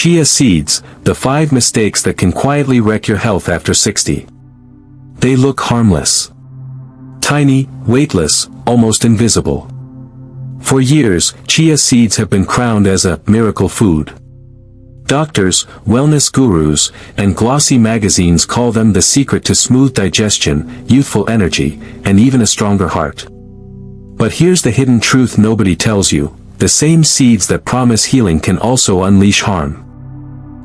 Chia seeds, the 5 mistakes that can quietly wreck your health after 60. They look harmless. Tiny, weightless, almost invisible. For years, chia seeds have been crowned as a miracle food. Doctors, wellness gurus, and glossy magazines call them the secret to smooth digestion, youthful energy, and even a stronger heart. But here's the hidden truth nobody tells you: the same seeds that promise healing can also unleash harm.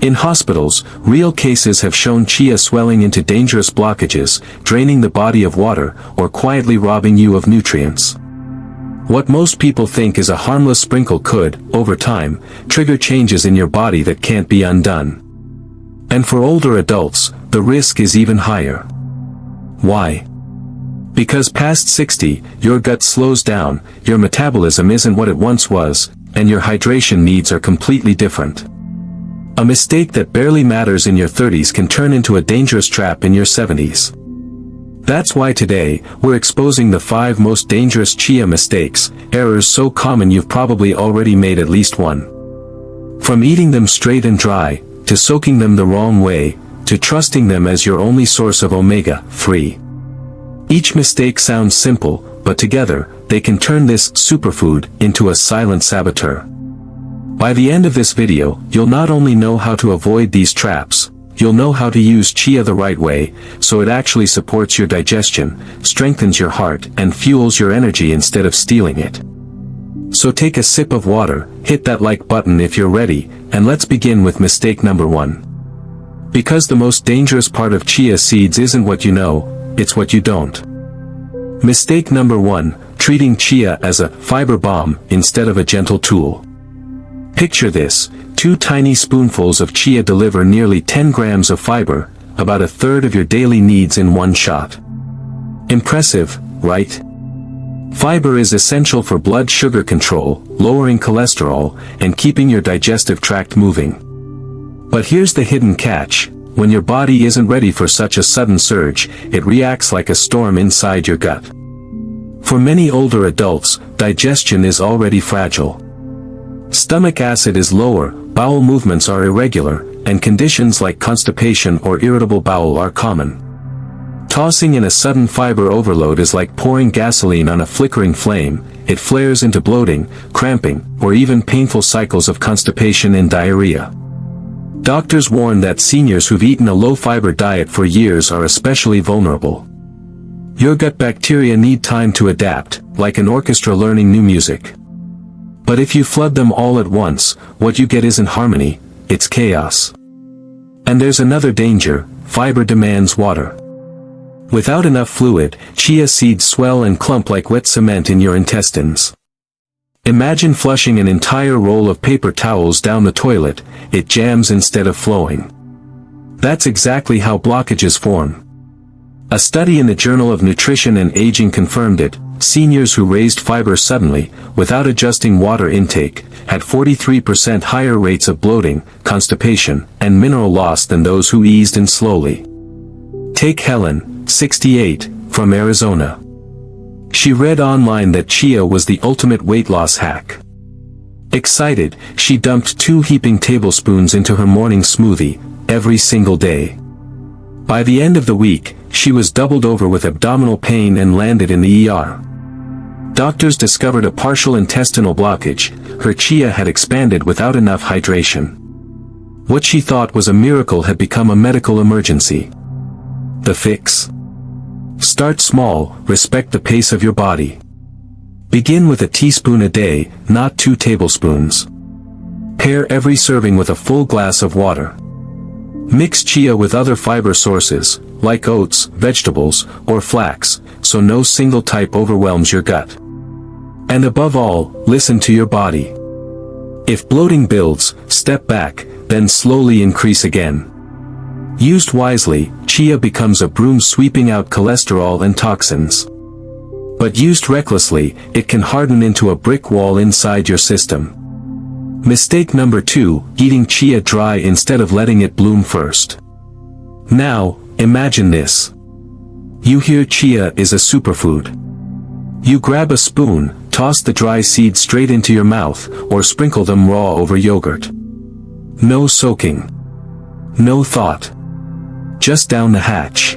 In hospitals, real cases have shown chia swelling into dangerous blockages, draining the body of water, or quietly robbing you of nutrients. What most people think is a harmless sprinkle could, over time, trigger changes in your body that can't be undone. And for older adults, the risk is even higher. Why? Because past 60, your gut slows down, your metabolism isn't what it once was, and your hydration needs are completely different. A mistake that barely matters in your 30s can turn into a dangerous trap in your 70s. That's why today, we're exposing the 5 most dangerous chia mistakes, errors so common you've probably already made at least one. From eating them straight and dry, to soaking them the wrong way, to trusting them as your only source of omega-3. Each mistake sounds simple, but together, they can turn this superfood into a silent saboteur. By the end of this video, you'll not only know how to avoid these traps, you'll know how to use chia the right way, so it actually supports your digestion, strengthens your heart, and fuels your energy instead of stealing it. So take a sip of water, hit that like button if you're ready, and let's begin with mistake number 1. Because the most dangerous part of chia seeds isn't what you know, it's what you don't. Mistake number 1, treating chia as a fiber bomb instead of a gentle tool. Picture this: 2 tiny spoonfuls of chia deliver nearly 10 grams of fiber, about a third of your daily needs in one shot. Impressive, right? Fiber is essential for blood sugar control, lowering cholesterol, and keeping your digestive tract moving. But here's the hidden catch: when your body isn't ready for such a sudden surge, it reacts like a storm inside your gut. For many older adults, digestion is already fragile. Stomach acid is lower, bowel movements are irregular, and conditions like constipation or irritable bowel are common. Tossing in a sudden fiber overload is like pouring gasoline on a flickering flame. It flares into bloating, cramping, or even painful cycles of constipation and diarrhea. Doctors warn that seniors who've eaten a low-fiber diet for years are especially vulnerable. Your gut bacteria need time to adapt, like an orchestra learning new music. But if you flood them all at once, what you get isn't harmony, it's chaos. And there's another danger: fiber demands water. Without enough fluid, chia seeds swell and clump like wet cement in your intestines. Imagine flushing an entire roll of paper towels down the toilet; it jams instead of flowing. That's exactly how blockages form. A study in the Journal of Nutrition and Aging confirmed it. Seniors who raised fiber suddenly, without adjusting water intake, had 43% higher rates of bloating, constipation, and mineral loss than those who eased in slowly. Take Helen, 68, from Arizona. She read online that chia was the ultimate weight loss hack. Excited, she dumped 2 heaping tablespoons into her morning smoothie, every single day. By the end of the week, she was doubled over with abdominal pain and landed in the ER. Doctors discovered a partial intestinal blockage. Her chia had expanded without enough hydration. What she thought was a miracle had become a medical emergency. The fix? Start small, respect the pace of your body. Begin with a teaspoon a day, not 2 tablespoons. Pair every serving with a full glass of water. Mix chia with other fiber sources, like oats, vegetables, or flax, so no single type overwhelms your gut. And above all, listen to your body. If bloating builds, step back, then slowly increase again. Used wisely, chia becomes a broom sweeping out cholesterol and toxins. But used recklessly, it can harden into a brick wall inside your system. Mistake number 2, eating chia dry instead of letting it bloom first. Now, imagine this. You hear chia is a superfood. You grab a spoon, toss the dry seeds straight into your mouth, or sprinkle them raw over yogurt. No soaking. No thought. Just down the hatch.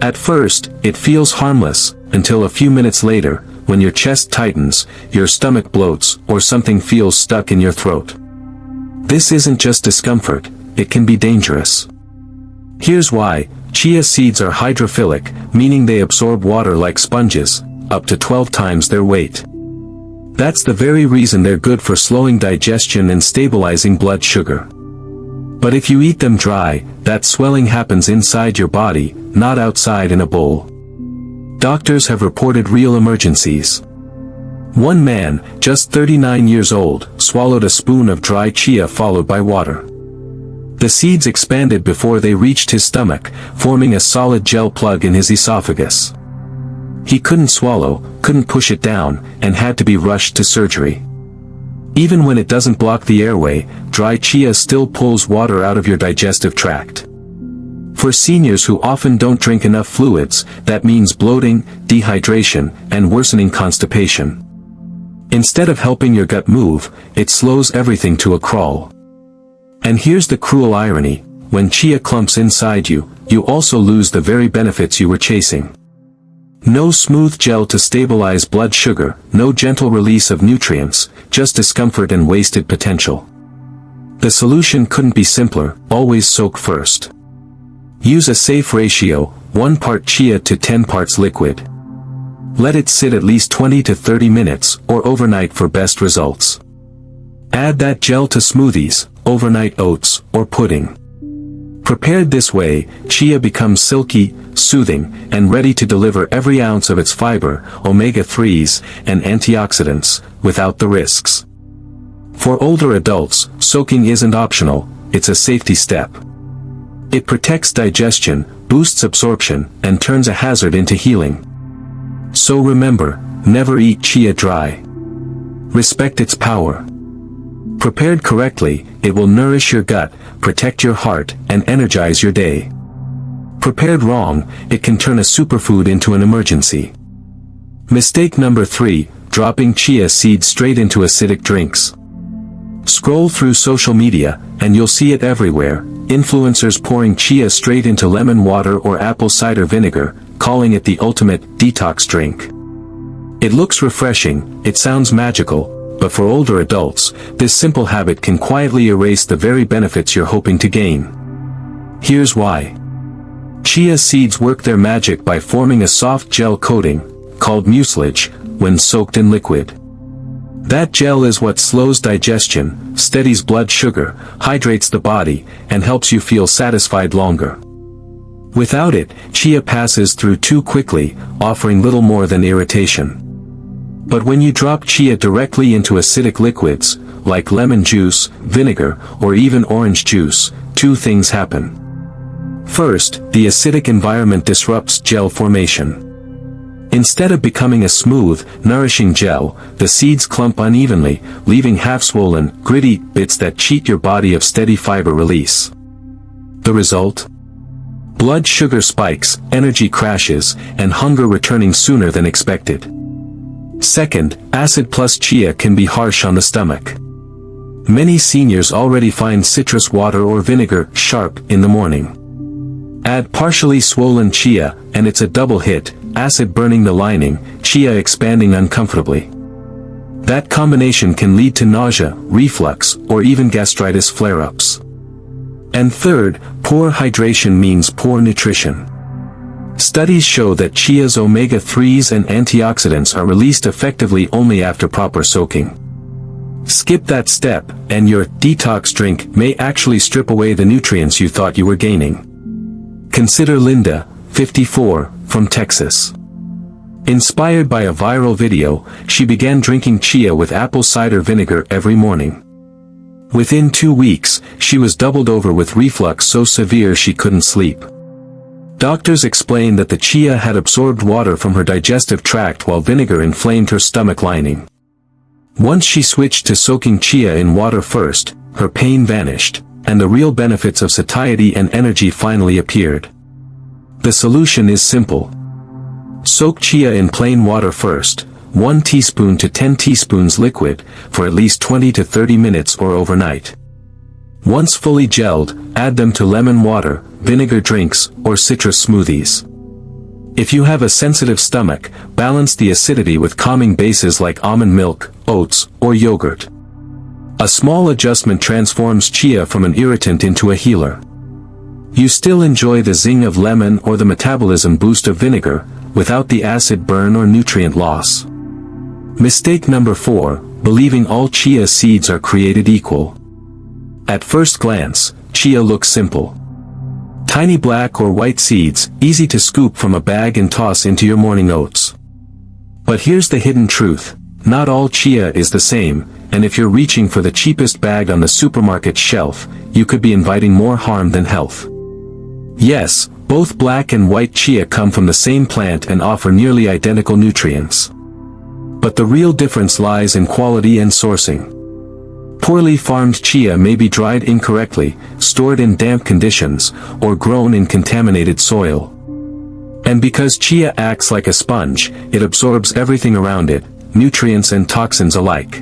At first, it feels harmless, until a few minutes later, when your chest tightens, your stomach bloats, or something feels stuck in your throat. This isn't just discomfort, it can be dangerous. Here's why. Chia seeds are hydrophilic, meaning they absorb water like sponges, up to 12 times their weight. That's the very reason they're good for slowing digestion and stabilizing blood sugar. But if you eat them dry, that swelling happens inside your body, not outside in a bowl. Doctors have reported real emergencies. One man, just 39 years old, swallowed a spoon of dry chia followed by water. The seeds expanded before they reached his stomach, forming a solid gel plug in his esophagus. He couldn't swallow, couldn't push it down, and had to be rushed to surgery. Even when it doesn't block the airway, dry chia still pulls water out of your digestive tract. For seniors who often don't drink enough fluids, that means bloating, dehydration, and worsening constipation. Instead of helping your gut move, it slows everything to a crawl. And here's the cruel irony: when chia clumps inside you, you also lose the very benefits you were chasing. No smooth gel to stabilize blood sugar, no gentle release of nutrients, just discomfort and wasted potential. The solution couldn't be simpler: always soak first. Use a safe ratio, 1 part chia to 10 parts liquid. Let it sit at least 20 to 30 minutes, or overnight for best results. Add that gel to smoothies, overnight oats, or pudding. Prepared this way, chia becomes silky, soothing, and ready to deliver every ounce of its fiber, omega-3s, and antioxidants, without the risks. For older adults, soaking isn't optional, it's a safety step. It protects digestion, boosts absorption, and turns a hazard into healing. So remember, never eat chia dry. Respect its power. Prepared correctly, it will nourish your gut, protect your heart, and energize your day. Prepared wrong, it can turn a superfood into an emergency. Mistake number 3, dropping chia seeds straight into acidic drinks. Scroll through social media, and you'll see it everywhere: influencers pouring chia straight into lemon water or apple cider vinegar, calling it the ultimate detox drink. It looks refreshing, it sounds magical, but for older adults, this simple habit can quietly erase the very benefits you're hoping to gain. Here's why. Chia seeds work their magic by forming a soft gel coating, called mucilage, when soaked in liquid. That gel is what slows digestion, steadies blood sugar, hydrates the body, and helps you feel satisfied longer. Without it, chia passes through too quickly, offering little more than irritation. But when you drop chia directly into acidic liquids, like lemon juice, vinegar, or even orange juice, 2 things happen. First, the acidic environment disrupts gel formation. Instead of becoming a smooth, nourishing gel, the seeds clump unevenly, leaving half-swollen, gritty bits that cheat your body of steady fiber release. The result? Blood sugar spikes, energy crashes, and hunger returning sooner than expected. Second, acid plus chia can be harsh on the stomach. Many seniors already find citrus water or vinegar sharp in the morning. Add partially swollen chia, and it's a double hit: acid burning the lining, chia expanding uncomfortably. That combination can lead to nausea, reflux, or even gastritis flare-ups. And third, poor hydration means poor nutrition. Studies show that chia's omega-3s and antioxidants are released effectively only after proper soaking. Skip that step, and your detox drink may actually strip away the nutrients you thought you were gaining. Consider Linda, 54, from Texas. Inspired by a viral video, she began drinking chia with apple cider vinegar every morning. Within 2 weeks, she was doubled over with reflux so severe she couldn't sleep. Doctors explained that the chia had absorbed water from her digestive tract while vinegar inflamed her stomach lining. Once she switched to soaking chia in water first, her pain vanished, and the real benefits of satiety and energy finally appeared. The solution is simple. Soak chia in plain water first, 1 teaspoon to 10 teaspoons liquid, for at least 20 to 30 minutes or overnight. Once fully gelled, add them to lemon water, vinegar drinks, or citrus smoothies. If you have a sensitive stomach, balance the acidity with calming bases like almond milk, oats, or yogurt. A small adjustment transforms chia from an irritant into a healer. You still enjoy the zing of lemon or the metabolism boost of vinegar, without the acid burn or nutrient loss. Mistake number 4, believing all chia seeds are created equal. At first glance, chia looks simple. Tiny black or white seeds, easy to scoop from a bag and toss into your morning oats. But here's the hidden truth. Not all chia is the same, and if you're reaching for the cheapest bag on the supermarket shelf, you could be inviting more harm than health. Yes, both black and white chia come from the same plant and offer nearly identical nutrients. But the real difference lies in quality and sourcing. Poorly farmed chia may be dried incorrectly, stored in damp conditions, or grown in contaminated soil. And because chia acts like a sponge, it absorbs everything around it, nutrients and toxins alike.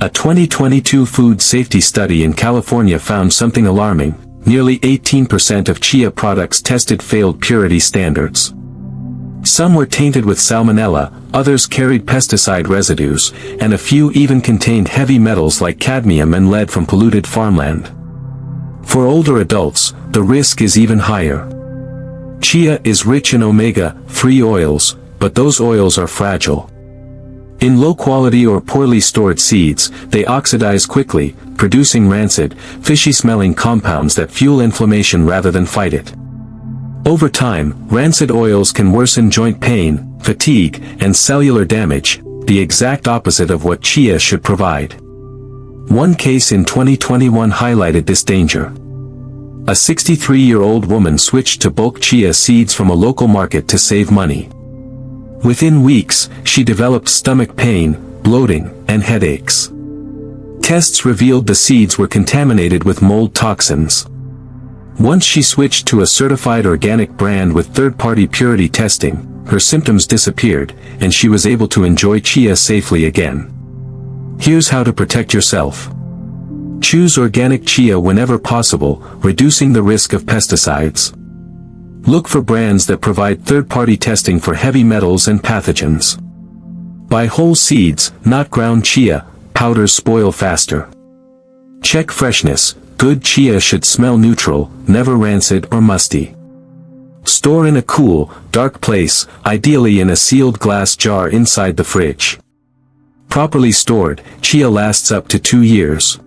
A 2022 food safety study in California found something alarming. Nearly 18% of chia products tested failed purity standards. Some were tainted with salmonella, others carried pesticide residues, and a few even contained heavy metals like cadmium and lead from polluted farmland. For older adults, the risk is even higher. Chia is rich in omega-3 oils, but those oils are fragile. In low-quality or poorly stored seeds, they oxidize quickly, producing rancid, fishy-smelling compounds that fuel inflammation rather than fight it. Over time, rancid oils can worsen joint pain, fatigue, and cellular damage, the exact opposite of what chia should provide. One case in 2021 highlighted this danger. A 63-year-old woman switched to bulk chia seeds from a local market to save money. Within weeks, she developed stomach pain, bloating, and headaches. Tests revealed the seeds were contaminated with mold toxins. Once she switched to a certified organic brand with third-party purity testing, her symptoms disappeared, and she was able to enjoy chia safely again. Here's how to protect yourself. Choose organic chia whenever possible, reducing the risk of pesticides. Look for brands that provide third-party testing for heavy metals and pathogens. Buy whole seeds, not ground chia, powders spoil faster. Check freshness. Good chia should smell neutral, never rancid or musty. Store in a cool, dark place, ideally in a sealed glass jar inside the fridge. Properly stored, chia lasts up to 2 years.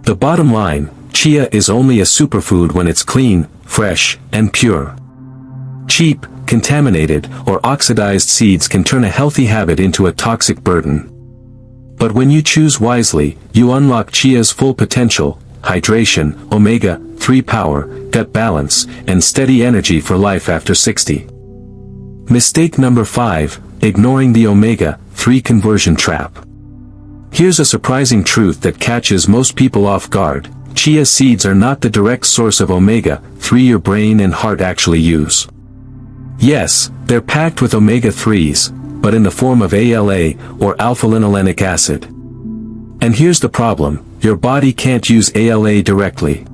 The bottom line, chia is only a superfood when it's clean, fresh, and pure. Cheap, contaminated, or oxidized seeds can turn a healthy habit into a toxic burden. But when you choose wisely, you unlock chia's full potential: hydration, omega-3 power, gut balance, and steady energy for life after 60. Mistake number 5, ignoring the omega-3 conversion trap. Here's a surprising truth that catches most people off guard. Chia seeds are not the direct source of omega-3 your brain and heart actually use. Yes, they're packed with omega-3s, but in the form of ALA, or alpha-linolenic acid. And here's the problem. Your body can't use ALA directly.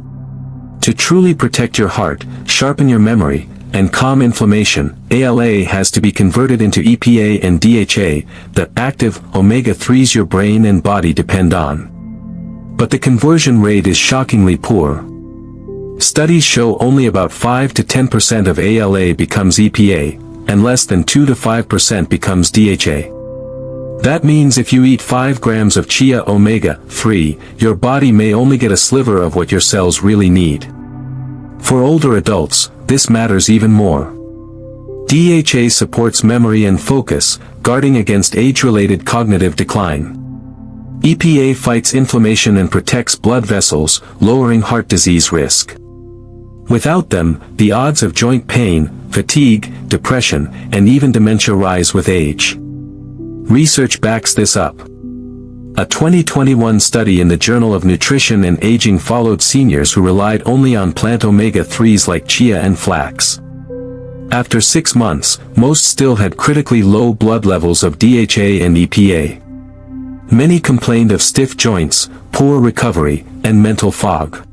To truly protect your heart, sharpen your memory, and calm inflammation, ALA has to be converted into EPA and DHA, the active omega-3s your brain and body depend on. But the conversion rate is shockingly poor. Studies show only about 5 to 10% of ALA becomes EPA, and less than 2 to 5% becomes DHA. That means if you eat 5 grams of chia omega-3, your body may only get a sliver of what your cells really need. For older adults, this matters even more. DHA supports memory and focus, guarding against age-related cognitive decline. EPA fights inflammation and protects blood vessels, lowering heart disease risk. Without them, the odds of joint pain, fatigue, depression, and even dementia rise with age. Research backs this up. A 2021 study in the Journal of Nutrition and Aging followed seniors who relied only on plant omega-3s like chia and flax. After 6 months, most still had critically low blood levels of DHA and EPA. Many complained of stiff joints, poor recovery, and mental fog.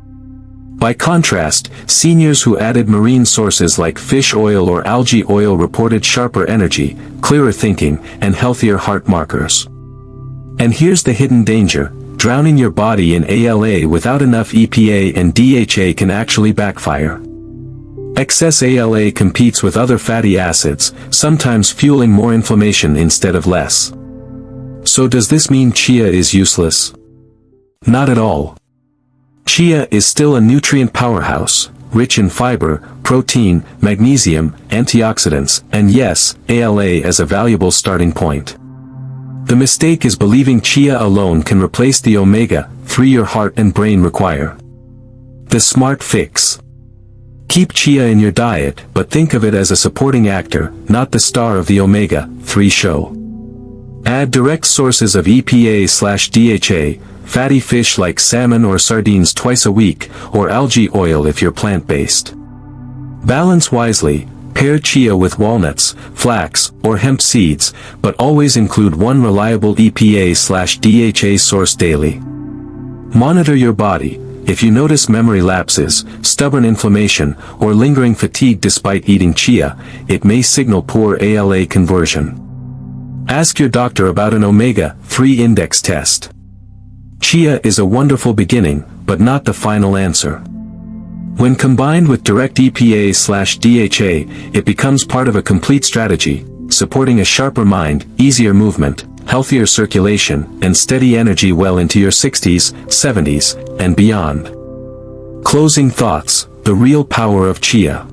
By contrast, seniors who added marine sources like fish oil or algae oil reported sharper energy, clearer thinking, and healthier heart markers. And here's the hidden danger: drowning your body in ALA without enough EPA and DHA can actually backfire. Excess ALA competes with other fatty acids, sometimes fueling more inflammation instead of less. So does this mean chia is useless? Not at all. Chia is still a nutrient powerhouse, rich in fiber, protein, magnesium, antioxidants, and yes, ALA as a valuable starting point. The mistake is believing chia alone can replace the omega-3 your heart and brain require. The smart fix: keep chia in your diet, but think of it as a supporting actor, not the star of the omega-3 show. Add direct sources of EPA/DHA, fatty fish like salmon or sardines twice a week, or algae oil if you're plant-based. Balance wisely, pair chia with walnuts, flax, or hemp seeds, but always include one reliable EPA/DHA source daily. Monitor your body. If you notice memory lapses, stubborn inflammation, or lingering fatigue despite eating chia, it may signal poor ALA conversion. Ask your doctor about an omega-3 index test. Chia is a wonderful beginning, but not the final answer. When combined with direct EPA/DHA, it becomes part of a complete strategy, supporting a sharper mind, easier movement, healthier circulation, and steady energy well into your 60s, 70s, and beyond. Closing thoughts: the real power of chia.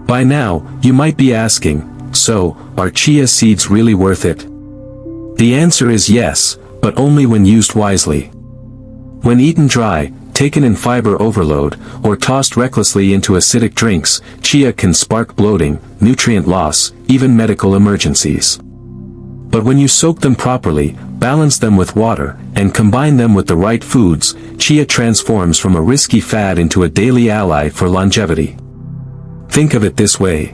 By now, you might be asking, so, are chia seeds really worth it? The answer is yes, but only when used wisely. When eaten dry, taken in fiber overload, or tossed recklessly into acidic drinks, chia can spark bloating, nutrient loss, even medical emergencies. But when you soak them properly, balance them with water, and combine them with the right foods, chia transforms from a risky fad into a daily ally for longevity. Think of it this way.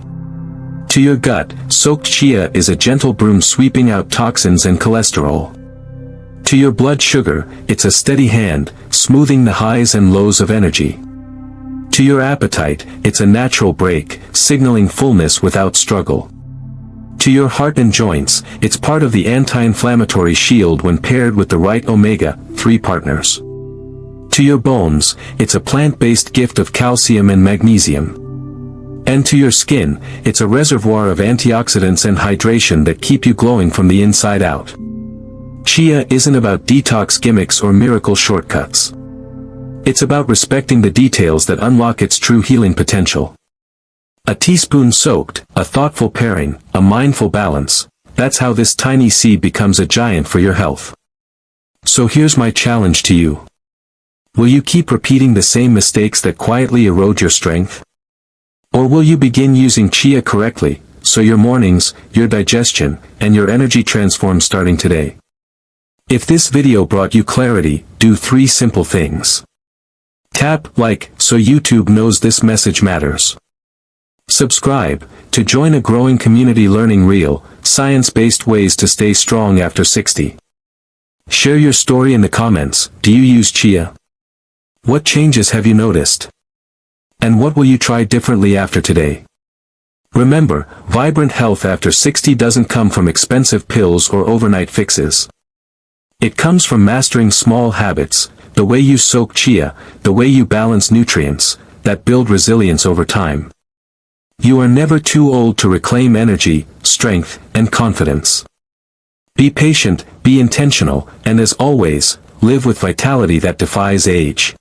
To your gut, soaked chia is a gentle broom sweeping out toxins and cholesterol. To your blood sugar, it's a steady hand, smoothing the highs and lows of energy. To your appetite, it's a natural break, signaling fullness without struggle. To your heart and joints, it's part of the anti-inflammatory shield when paired with the right omega-3 partners. To your bones, it's a plant-based gift of calcium and magnesium. And to your skin, it's a reservoir of antioxidants and hydration that keep you glowing from the inside out. Chia isn't about detox gimmicks or miracle shortcuts. It's about respecting the details that unlock its true healing potential. A teaspoon soaked, a thoughtful pairing, a mindful balance. That's how this tiny seed becomes a giant for your health. So here's my challenge to you. Will you keep repeating the same mistakes that quietly erode your strength? Or will you begin using chia correctly, so your mornings, your digestion, and your energy transform starting today? If this video brought you clarity, do 3 simple things. Tap like so YouTube knows this message matters. Subscribe to join a growing community learning real, science-based ways to stay strong after 60. Share your story in the comments. Do you use chia? What changes have you noticed? And what will you try differently after today? Remember, vibrant health after 60 doesn't come from expensive pills or overnight fixes. It comes from mastering small habits, the way you soak chia, the way you balance nutrients, that build resilience over time. You are never too old to reclaim energy, strength, and confidence. Be patient, be intentional, and as always, live with vitality that defies age.